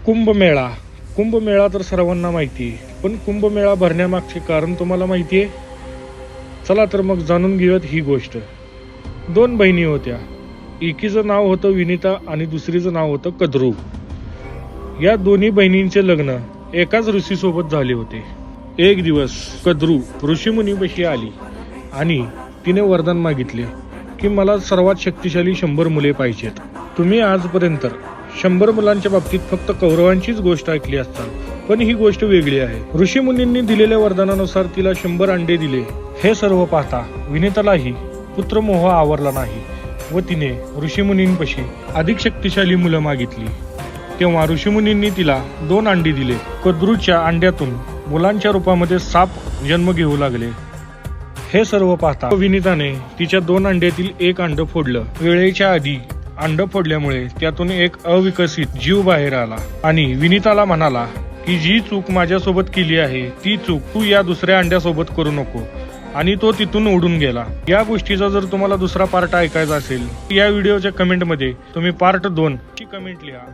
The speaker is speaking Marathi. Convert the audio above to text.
कुंभमेळा. कुंभमेळा तर सर्वांना माहिती आहे, पण कुंभमेळा भरण्यामागचे कारण तुम्हाला माहिती आहे? चला तर मग जाणून घेऊयात ही गोष्ट. दोन बहिणी होत्या. एकीचं नाव होतं विनिता आणि दुसरीचं नाव होतं कद्रू. या दोन्ही बहिणींचे लग्न एकाच ऋषीसोबत झाले होते. एक दिवस कद्रू ऋषीमुनीपाशी आली आणि तिने वरदान मागितले की मला सर्वात शक्तिशाली 100 मुले पाहिजेत. तुम्ही आजपर्यंत 100 मुलांच्या बाबतीत फक्त कौरवांचीच गोष्ट ऐकली असताल, पण ही गोष्ट वेगळी आहे. ऋषीमुनींनी दिलेल्या वरदानानुसार तिला 100 अंडे दिले. हे सर्व पाहता विनितालाही पुत्रमोह आवरला नाही व तिने ऋषीमुनींपाशी अधिक शक्तिशाली मुलं मागितली. तेव्हा ऋषीमुनींनी तिला 2 अंडी दिले. कद्रूच्या अंड्यातून मुलांच्या रूपामध्ये साप जन्म घेऊ लागले. हे सर्व पाहता विनिताने तिच्या 2 अंड्यातील एक अंड फोडलं. वेळेच्या आधी अंड फोडल्यामुळे त्यातून एक अविकसित जीव बाहेर आला आणि विनिताला म्हणाला की जी चूक माझ्यासोबत केली आहे ती चूक तू या दुसऱ्या अंड्यासोबत करू नको, आणि तो तिथून उडून गेला. या गोष्टीचा जर तुम्हाला दुसरा पार्ट ऐकायचा असेल या व्हिडिओच्या कमेंटमध्ये तुम्ही पार्ट 2 ची कमेंट लिहा.